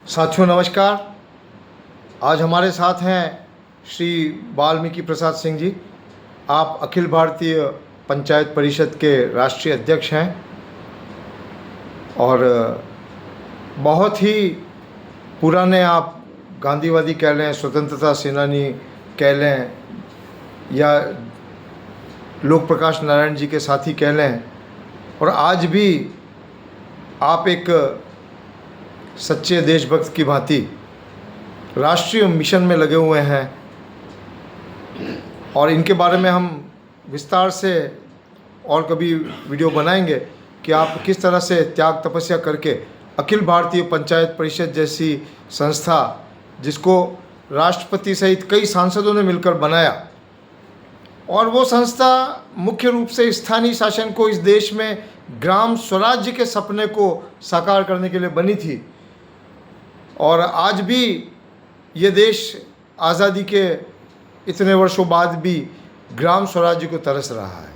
साथियों नमस्कार। आज हमारे साथ हैं श्री वाल्मीकि प्रसाद सिंह जी। आप अखिल भारतीय पंचायत परिषद के राष्ट्रीय अध्यक्ष हैं और बहुत ही पुराने आप गांधीवादी कह लें, स्वतंत्रता सेनानी कह लें या लोक प्रकाश नारायण जी के साथी कह लें, और आज भी आप एक सच्चे देशभक्त की भांति राष्ट्रीय मिशन में लगे हुए हैं। और इनके बारे में हम विस्तार से और कभी वीडियो बनाएंगे कि आप किस तरह से त्याग तपस्या करके अखिल भारतीय पंचायत परिषद जैसी संस्था, जिसको राष्ट्रपति सहित कई सांसदों ने मिलकर बनाया, और वो संस्था मुख्य रूप से स्थानीय शासन को इस देश में ग्राम स्वराज्य के सपने को साकार करने के लिए बनी थी। और आज भी ये देश आज़ादी के इतने वर्षों बाद भी ग्राम स्वराज्य को तरस रहा है।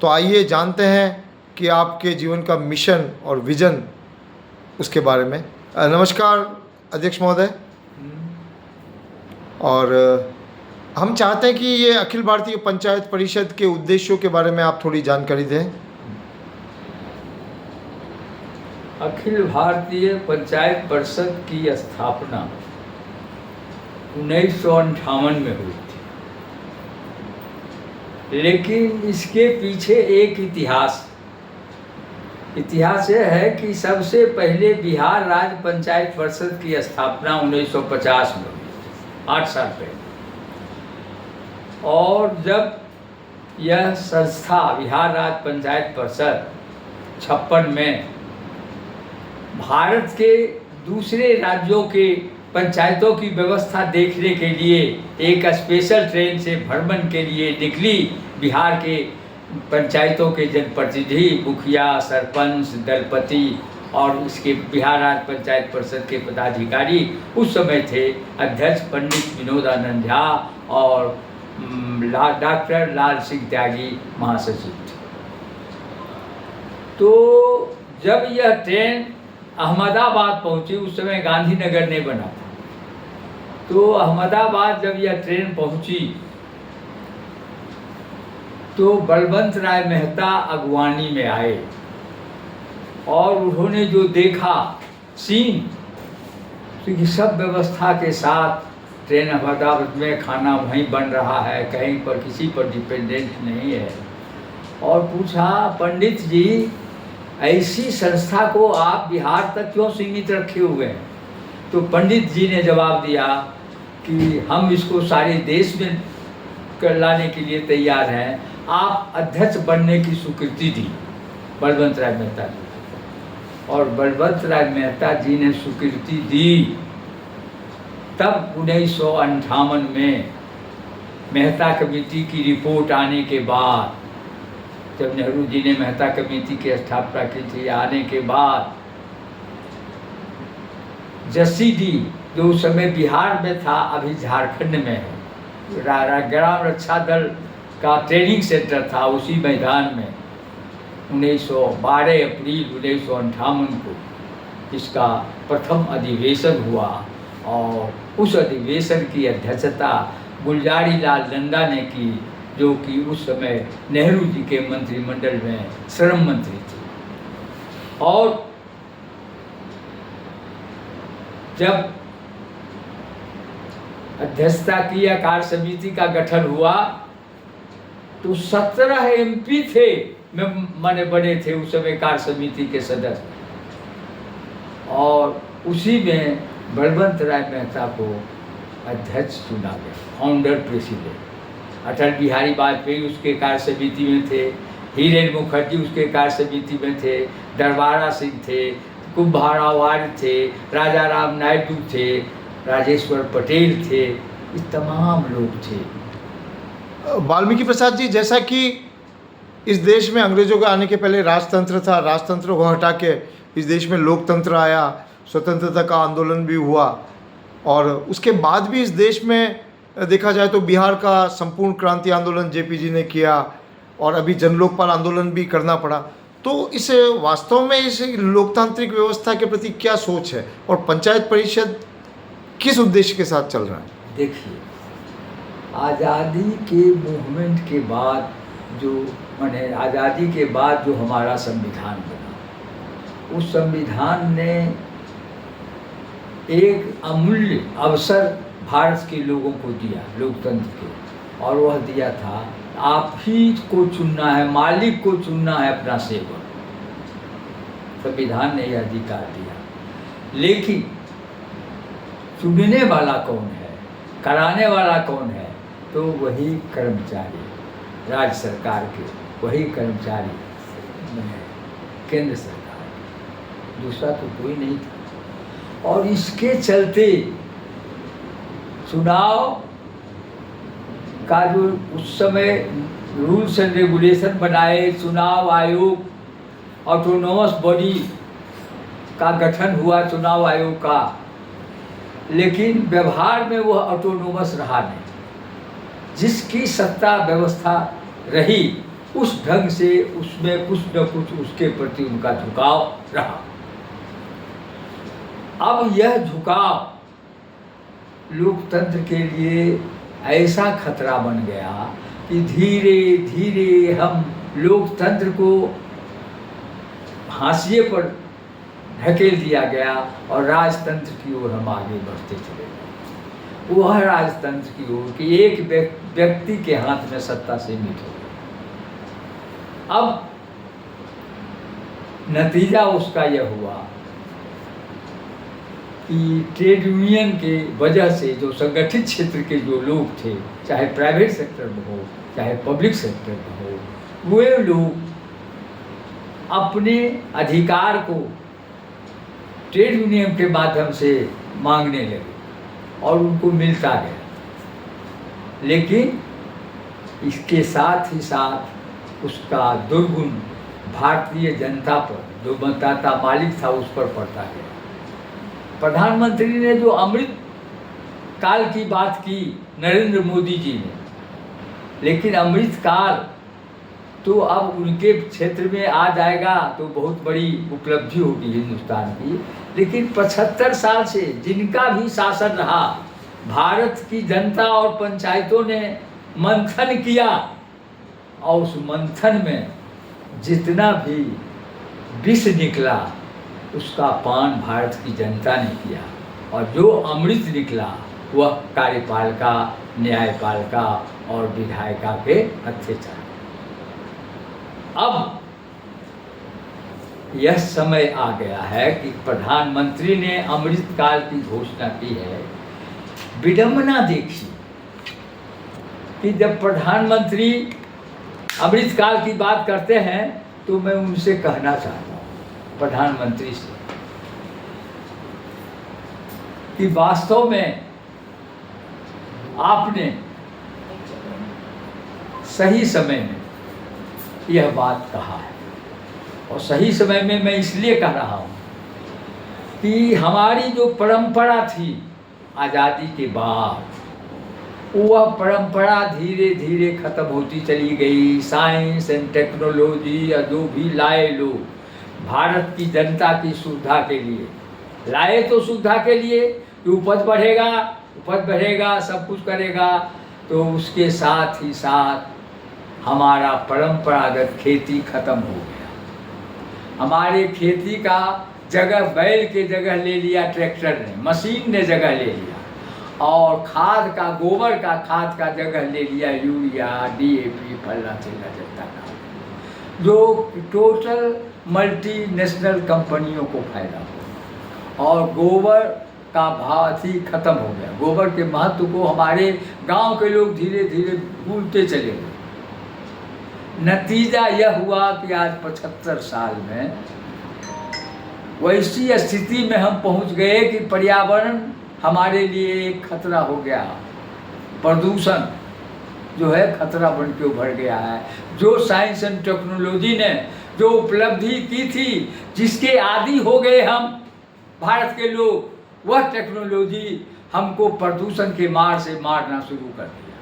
तो आइए जानते हैं कि आपके जीवन का मिशन और विजन उसके बारे में। नमस्कार अध्यक्ष महोदय। और हम चाहते हैं कि ये अखिल भारतीय पंचायत परिषद के उद्देश्यों के बारे में आप थोड़ी जानकारी दें। अखिल भारतीय पंचायत परिषद की स्थापना 1958 में हुई थी, लेकिन इसके पीछे एक इतिहास यह है कि सबसे पहले बिहार राज्य पंचायत परिषद की स्थापना 1950 में हुई, 8 साल पहले। और जब यह संस्था बिहार राज्य पंचायत परिषद 56 में भारत के दूसरे राज्यों के पंचायतों की व्यवस्था देखने के लिए एक स्पेशल ट्रेन से भ्रमण के लिए निकली, बिहार के पंचायतों के जनप्रतिनिधि, मुखिया, सरपंच, दलपति और इसके बिहार राज्य पंचायत परिषद के पदाधिकारी उस समय थे अध्यक्ष पंडित विनोदानंद झा और डॉक्टर लाल सिंह त्यागी महासचिव थे। तो जब यह ट्रेन अहमदाबाद पहुंची, उस समय गांधीनगर नहीं बना था, तो अहमदाबाद जब यह ट्रेन पहुंची तो बलवंत राय मेहता अगवानी में आए और उन्होंने जो देखा सीन, क्योंकि सब व्यवस्था के साथ ट्रेन अहमदाबाद में, खाना वहीं बन रहा है, कहीं पर किसी पर डिपेंडेंट नहीं है, और पूछा पंडित जी ऐसी संस्था को आप बिहार तक क्यों सीमित रखे हुए हैं? तो पंडित जी ने जवाब दिया कि हम इसको सारे देश में लाने के लिए तैयार हैं, आप अध्यक्ष बनने की स्वीकृति दी बलवंत राय मेहता जी। और बलवंत राय मेहता जी ने स्वीकृति दी। तब 1958 में मेहता कमेटी की रिपोर्ट आने के बाद, जब नेहरू जी ने मेहता कमेटी की स्थापना की थी, आने के बाद जसीडी जो उस समय बिहार में था, अभी झारखंड में है, ग्राम रक्षा दल का ट्रेनिंग सेंटर था, उसी मैदान में 12 अप्रैल 1958 को इसका प्रथम अधिवेशन हुआ। और उस अधिवेशन की अध्यक्षता गुलजारी लाल नंदा ने की, जो कि उस समय नेहरू जी के मंत्रिमंडल में श्रम मंत्री थे। और जब अध्यक्षता की कार्य समिति का गठन हुआ तो 17 एमपी थे, माने बने थे उस समय कार्य समिति के सदस्य, और उसी में बलवंत राय मेहता को अध्यक्ष चुना गया, फाउंडर प्रेसिडेंट। अटल बिहारी वाजपेयी उसके कार्य समिति में थे, हीरेन मुखर्जी उसके कार्य समिति में थे, दरबारा सिंह थे, कुंभाराव आर्य थे, राजा राम नायडू थे, राजेश्वर पटेल थे, ये तमाम लोग थे। वाल्मीकि प्रसाद जी, जैसा कि इस देश में अंग्रेजों के आने के पहले राजतंत्र था, राजतंत्र को हटा के इस देश में लोकतंत्र आया, स्वतंत्रता का आंदोलन भी हुआ, और उसके बाद भी इस देश में देखा जाए तो बिहार का संपूर्ण क्रांति आंदोलन जेपी जी ने किया, और अभी जन लोकपाल आंदोलन भी करना पड़ा। तो इस वास्तव में इस लोकतांत्रिक व्यवस्था के प्रति क्या सोच है और पंचायत परिषद किस उद्देश्य के साथ चल रहा है? देखिए, आज़ादी के मूवमेंट के बाद जो माने आज़ादी के बाद जो हमारा संविधान बना, उस संविधान ने एक अमूल्य अवसर भारत के लोगों को दिया, लोकतंत्र के, और वह दिया था आप ही को चुनना है, मालिक को चुनना है अपना सेवक। संविधान ने यह अधिकार दिया, लेकिन चुनने वाला कौन है, कराने वाला कौन है? तो वही कर्मचारी, राज्य सरकार के वही कर्मचारी, केंद्र सरकार, दूसरा तो कोई नहीं था। और इसके चलते चुनाव का जो उस समय रूल्स एंड रेगुलेशन बनाए, चुनाव आयोग, ऑटोनोमस बॉडी का गठन हुआ चुनाव आयोग का, लेकिन व्यवहार में वह ऑटोनोमस रहा नहीं। जिसकी सत्ता व्यवस्था रही उस ढंग से उसमें कुछ न कुछ उसके प्रति उनका झुकाव रहा। अब यह झुकाव लोकतंत्र के लिए ऐसा खतरा बन गया कि धीरे धीरे हम लोकतंत्र को हाशिए पर ढकेल दिया गया और राजतंत्र की ओर हम आगे बढ़ते चले गए। वह राजतंत्र की ओर कि एक व्यक्ति के हाथ में सत्ता सीमित हो गई। अब नतीजा उसका यह हुआ कि ट्रेड यूनियन के वजह से जो संगठित क्षेत्र के जो लोग थे, चाहे प्राइवेट सेक्टर में हो चाहे पब्लिक सेक्टर में हो, वे लोग अपने अधिकार को ट्रेड यूनियन के माध्यम से मांगने लगे और उनको मिलता गया। लेकिन इसके साथ ही साथ उसका दुर्गुण भारतीय जनता पर, जो मतदाता मालिक था, उस पर पड़ता गया। प्रधानमंत्री ने जो अमृत काल की बात की नरेंद्र मोदी जी ने, लेकिन अमृत काल तो अब उनके क्षेत्र में आ जाएगा तो बहुत बड़ी उपलब्धि होगी हिंदुस्तान की। लेकिन 75 साल से जिनका भी शासन रहा, भारत की जनता और पंचायतों ने मंथन किया और उस मंथन में जितना भी विष निकला उसका पान भारत की जनता ने किया, और जो अमृत निकला वह कार्यपालिका, न्यायपालिका और विधायिका के हत्थे चला। अब यह समय आ गया है कि प्रधानमंत्री ने अमृत काल की घोषणा की है। विडंबना देखिए कि जब प्रधानमंत्री अमृत काल की बात करते हैं तो मैं उनसे कहना चाहता हूँ, प्रधानमंत्री से, कि वास्तव में आपने सही समय में यह बात कहा है। और सही समय में मैं इसलिए कह रहा हूँ कि हमारी जो परंपरा थी आज़ादी के बाद, वह परंपरा धीरे धीरे खत्म होती चली गई। साइंस एंड टेक्नोलॉजी या जो भी लाए लोग भारत की जनता की सुविधा के लिए लाए, तो सुविधा के लिए कि उपज बढ़ेगा, सब कुछ करेगा, तो उसके साथ ही साथ हमारा परंपरागत खेती खत्म हो गया। हमारे खेती का जगह बैल के जगह ले लिया ट्रैक्टर ने, मशीन ने जगह ले लिया, और खाद का, गोबर का खाद का जगह ले लिया यूरिया, DAP, फल्ला चिल्ला जत्ता का, जो टोटल मल्टीनेशनल कंपनियों को फायदा हो। और गोबर का भाव ही खत्म हो गया। गोबर के महत्व को हमारे गांव के लोग धीरे धीरे भूलते चले गए। नतीजा यह हुआ कि आज 75 साल में वैसी स्थिति में हम पहुंच गए कि पर्यावरण हमारे लिए एक खतरा हो गया। प्रदूषण जो है खतरा बन के उभर गया है। जो साइंस एंड टेक्नोलॉजी ने जो उपलब्धि की थी, जिसके आदी हो गए हम भारत के लोग, वह टेक्नोलॉजी हमको प्रदूषण के मार से मारना शुरू कर दिया।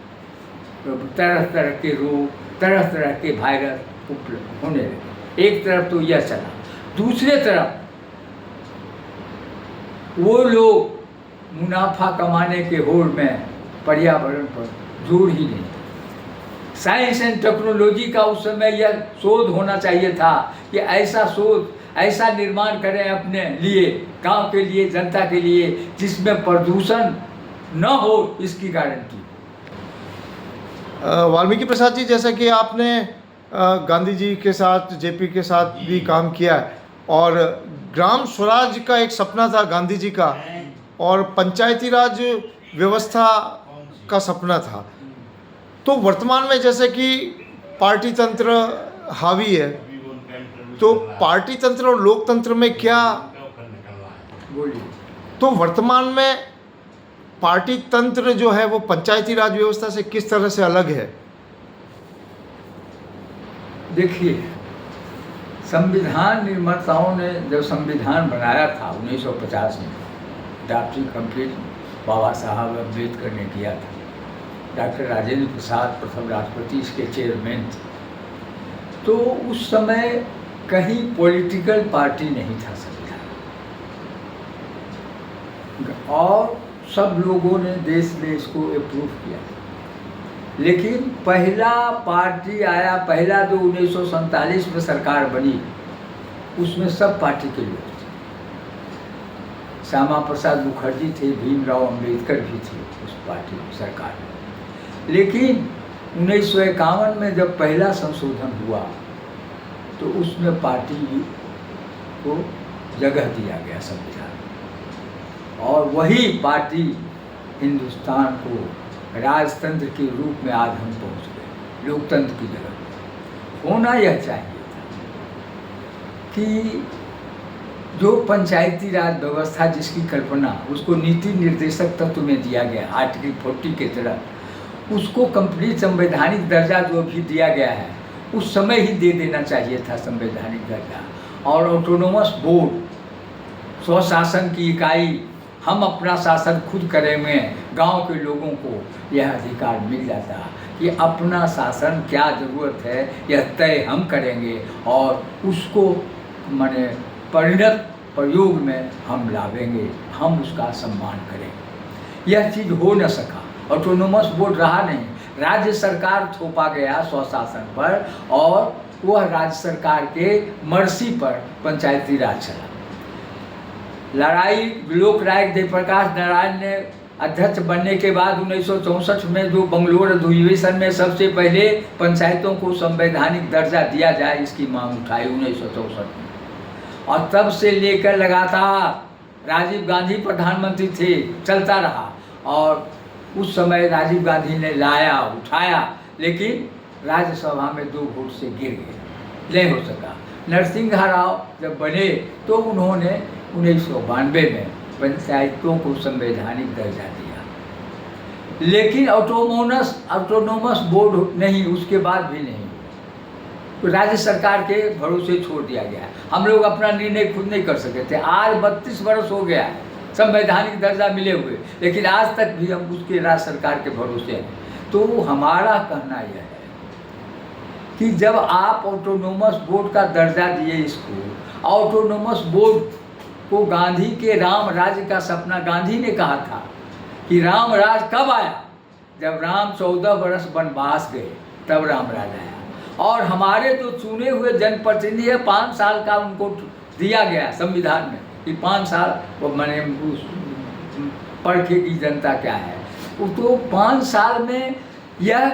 तो तरह तरह के रोग, तरह तरह के वायरस उपलब्ध होने लगे। एक तरफ तो यह चला, दूसरे तरफ वो लोग मुनाफा कमाने के होड़ में पर्यावरण पर जोर ही नहीं। साइंस एंड टेक्नोलॉजी का उस समय यह शोध होना चाहिए था कि ऐसा शोध, ऐसा निर्माण करें अपने लिए, गांव के लिए, जनता के लिए, जिसमें प्रदूषण न हो, इसकी गारंटी। वाल्मीकि प्रसाद जी, जैसा कि आपने गांधी जी के साथ, जेपी के साथ भी काम किया है, और ग्राम स्वराज का एक सपना था गांधी जी का, और पंचायती राज व्यवस्था का सपना था। तो वर्तमान में जैसे कि पार्टी तंत्र हावी है, तो पार्टी तंत्र और लोकतंत्र में क्या, बोलिए। तो वर्तमान में पार्टी तंत्र जो है वो पंचायती राज व्यवस्था से किस तरह से अलग है? देखिए, संविधान निर्माताओं ने जब संविधान बनाया था 1950 में, ड्राफ्टिंग कंप्लीट बाबा साहब अम्बेडकर ने किया था। डॉक्टर राजेंद्र प्रसाद प्रथम राष्ट्रपति इसके चेयरमैन थे। तो उस समय कहीं पॉलिटिकल पार्टी नहीं था संविधान, और सब लोगों ने देश में इसको अप्रूव किया। लेकिन पहला पार्टी आया, पहला जो 1947 में सरकार बनी, उसमें सब पार्टी के लोग थे। श्यामा प्रसाद मुखर्जी थे, भीमराव अंबेडकर भी थे उस पार्टी सरकार में। लेकिन 1951 में जब पहला संशोधन हुआ तो उसमें पार्टी को जगह दिया गया संविधान में, और वही पार्टी हिंदुस्तान को राजतंत्र के रूप में आज हम पहुंच गए, लोकतंत्र की जगह। होना यह चाहिए था कि जो पंचायती राज व्यवस्था जिसकी कल्पना उसको नीति निर्देशक तत्व में दिया गया आर्टिकल 40 के तहत, उसको कंप्लीट संवैधानिक दर्जा जो भी दिया गया है उस समय ही दे देना चाहिए था संवैधानिक दर्जा। और ऑटोनोमस बोर्ड, स्वशासन की इकाई, हम अपना शासन खुद करेंगे, गांव के लोगों को यह अधिकार मिल जाता कि अपना शासन क्या ज़रूरत है यह तय हम करेंगे, और उसको माने परिणत प्रयोग में हम लावेंगे, हम उसका सम्मान करेंगे। यह चीज़ हो न सका, ऑटोनोमस बोर्ड रहा नहीं, राज्य सरकार थोपा गया स्वशासन पर, और वह राज्य सरकार के मर्जी पर पंचायती राज चला। लड़ाई लोक नायक जयप्रकाश नारायण ने अध्यक्ष बनने के बाद 1964 में जो बंगलोर अधिवेशन में सबसे पहले पंचायतों को संवैधानिक दर्जा दिया जाए, इसकी मांग उठाई 1964 में, और तब से लेकर लगातार राजीव गांधी प्रधानमंत्री थे, चलता रहा। और उस समय राजीव गांधी ने लाया, उठाया, लेकिन राज्यसभा में 2 वोट से गिर गए, नहीं हो सका। नरसिंह राव जब बने तो उन्होंने 1992 में पंचायतों को संवैधानिक दर्जा दिया, लेकिन ऑटोनोमस बोर्ड नहीं, उसके बाद भी नहीं, तो राज्य सरकार के भरोसे छोड़ दिया गया। हम लोग अपना निर्णय खुद नहीं कर सके थे। आज 32 वर्ष हो गया संवैधानिक दर्जा मिले हुए, लेकिन आज तक भी हम उसके राज्य सरकार के भरोसे हैं। तो हमारा कहना यह है कि जब आप ऑटोनोमस बोर्ड का दर्जा दिए इसको, ऑटोनोमस बोर्ड को गांधी के राम राज्य का सपना, गांधी ने कहा था कि राम राज कब आया? जब राम 14 वर्ष वनवास गए तब राम राज आया। और हमारे जो चुने हुए जनप्रतिनिधि है 5 साल का उनको दिया गया संविधान में कि 5 साल वो मैंने परखेगी जनता क्या है। तो 5 साल में यह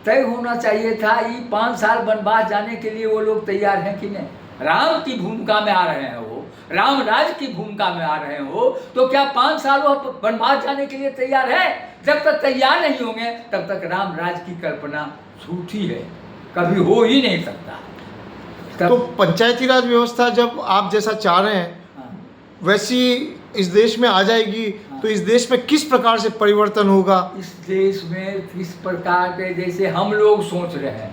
तय होना चाहिए था कि 5 साल वनवास जाने के लिए वो लोग तैयार हैं कि नहीं। राम की भूमिका में आ रहे हैं, वो राम राज की भूमिका में आ रहे हो, तो क्या 5 साल वो वनवास जाने के लिए तैयार है? जब तक तैयार नहीं होंगे तब तक राम राज की कल्पना झूठी है, कभी हो ही नहीं सकता। तो पंचायती राज व्यवस्था जब आप जैसा चाह रहे हैं वैसी इस देश में आ जाएगी, तो इस देश में किस प्रकार से परिवर्तन होगा? इस देश में किस प्रकार के, जैसे हम लोग सोच रहे हैं,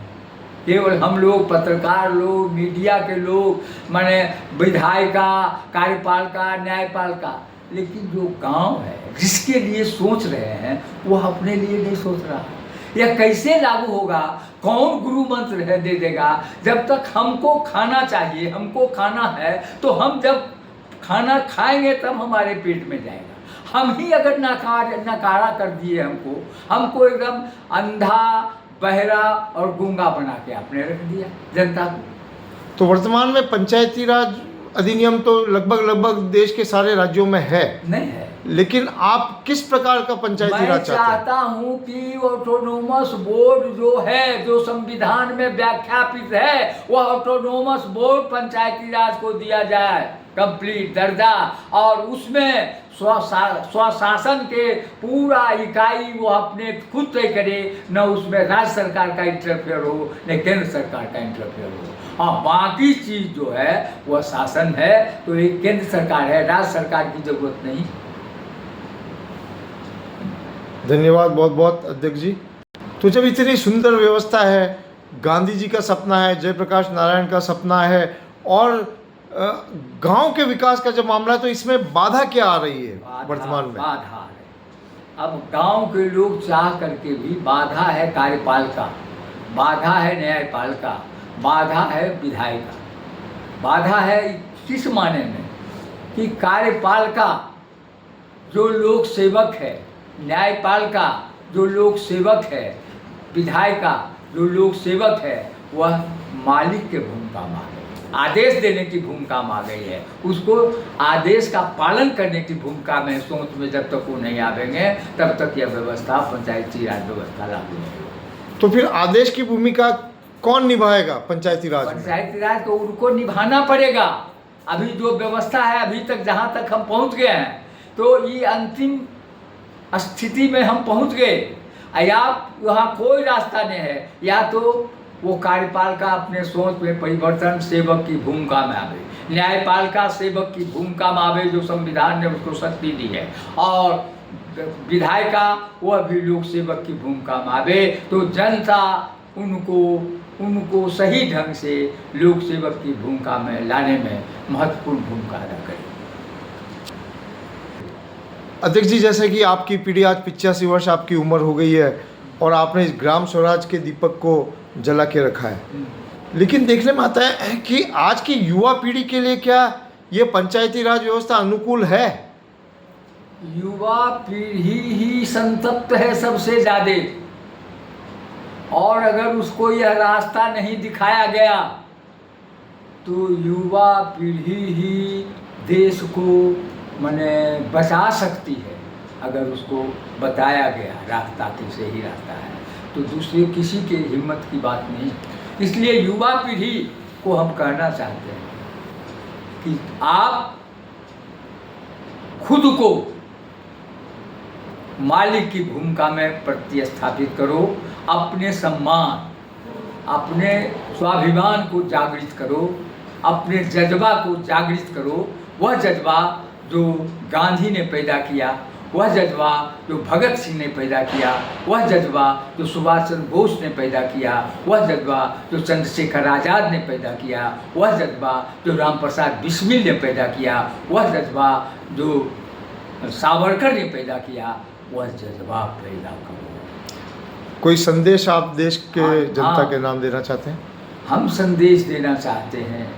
केवल हम लोग पत्रकार लोग, मीडिया के लोग, माने विधायिका, कार्यपालिका, न्यायपालिका, लेकिन जो गांव है जिसके लिए सोच रहे हैं वो अपने लिए नहीं सोच रहा। यह कैसे लागू होगा? कौन गुरु मंत्र है दे देगा? जब तक हमको खाना चाहिए, हमको खाना है, तो हम जब खाना खाएंगे तब हमारे पेट में जाएगा। हम ही अगर नकारा कर दिए हमको एकदम अंधा, बहरा और गूंगा बना के आपने रख दिया जनता को। तो वर्तमान में पंचायती राज अधिनियम तो लगभग देश के सारे राज्यों में है, नहीं है, लेकिन आप किस प्रकार का पंचायती मैं राज चाहते हैं? चाहता हूं कि ऑटोनोमस बोर्ड जो है, जो संविधान में व्याख्यापित है, वह ऑटोनोमस बोर्ड पंचायती राज को दिया जाए कंप्लीट दर्जा, और उसमें स्वशासन के पूरा इकाई वो अपने खुद तय करे, न उसमें राज्य सरकार का इंटरफेयर हो, न केंद्र सरकार का इंटरफेयर हो। हाँ, बाकी चीज जो है वह शासन है, तो एक केंद्र सरकार है, राज्य सरकार की जरूरत नहीं। धन्यवाद बहुत बहुत अध्यक्ष जी। तो जब इतनी सुंदर व्यवस्था है, गांधी जी का सपना है, जयप्रकाश नारायण का सपना है, और गांव के विकास का जब मामला है, तो इसमें बाधा क्या आ रही है वर्तमान में? बाधा है, अब गांव के लोग चाह करके भी, बाधा है कार्यपालिका, बाधा है न्यायपालिका, बाधा है विधायिका। बाधा है किस माने में कि कार्यपालिका जो लोक सेवक है, न्यायपालिका जो लोक सेवक है, विधायिका जो लोक सेवक है, वह मालिक के भूमिका में आ गई, आदेश देने की भूमिका में आ गई है। उसको आदेश का पालन करने की भूमिका में, सोच में जब तक वो नहीं आवेंगे तब तक यह व्यवस्था, पंचायती राज व्यवस्था लागू नहीं होगी। तो फिर आदेश की भूमिका कौन निभाएगा पंचायती राज में? पंचायती राज को उनको निभाना पड़ेगा। अभी जो व्यवस्था है, अभी तक जहाँ तक हम पहुँच गए हैं, तो ये अंतिम स्थिति में हम पहुँच गए। या वहाँ कोई रास्ता नहीं है, या तो वो कार्यपालिका अपने सोच में परिवर्तन, सेवक की भूमिका में आवे, न्यायपालिका सेवक की भूमिका में आवे जो संविधान ने उसको शक्ति दी है, और विधायिका वह भी लोक सेवक की भूमिका में आवे, तो जनता उनको सही ढंग से लोक सेवक की भूमिका में लाने में महत्वपूर्ण भूमिका अदा करे। अध्यक्ष जी, जैसे कि आपकी पीढ़ी, आज 85 वर्ष आपकी उम्र हो गई है, और आपने इस ग्राम स्वराज के दीपक को जला के रखा है, लेकिन देखने में आता है कि आज की युवा पीढ़ी के लिए क्या ये पंचायती राज व्यवस्था अनुकूल है? युवा पीढ़ी ही संतप्त है सबसे ज्यादा, और अगर उसको यह रास्ता नहीं दिखाया गया तो युवा पीढ़ी ही देश को माने बचा सकती है। अगर उसको बताया गया रास्ता कि सही रास्ता है, तो दूसरे किसी के हिम्मत की बात नहीं। इसलिए युवा पीढ़ी को हम कहना चाहते हैं कि आप खुद को मालिक की भूमिका में प्रतिस्थापित करो, अपने सम्मान, अपने स्वाभिमान को जागृत करो, अपने जज्बा को जागृत करो। वह जज्बा जो गांधी ने पैदा किया, वह जज्बा जो भगत सिंह ने पैदा किया, वह जज्बा जो सुभाष चंद्र बोस ने पैदा किया, वह जज्बा जो चंद्रशेखर आज़ाद ने पैदा किया, वह जज्बा जो राम प्रसाद बिस्मिल ने पैदा किया, वह जज्बा जो सावरकर ने पैदा किया, वह जज्बा पैदा करो। कोई संदेश आप देश के जनता के नाम देना चाहते हैं? हम संदेश देना चाहते हैं,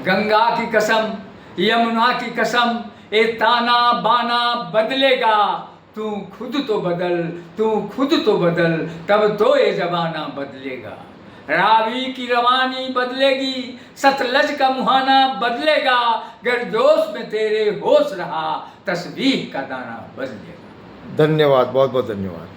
गंगा की कसम, यमुना की कसम, ए ताना बाना बदलेगा, तू खुद तो बदल, तू खुद तो बदल, तब तो ये जमाना बदलेगा। रावी की रवानी बदलेगी, सतलज का मुहाना बदलेगा, गर्दोश में तेरे होश रहा, तस्बीह का दाना बदलेगा। धन्यवाद, बहुत बहुत धन्यवाद।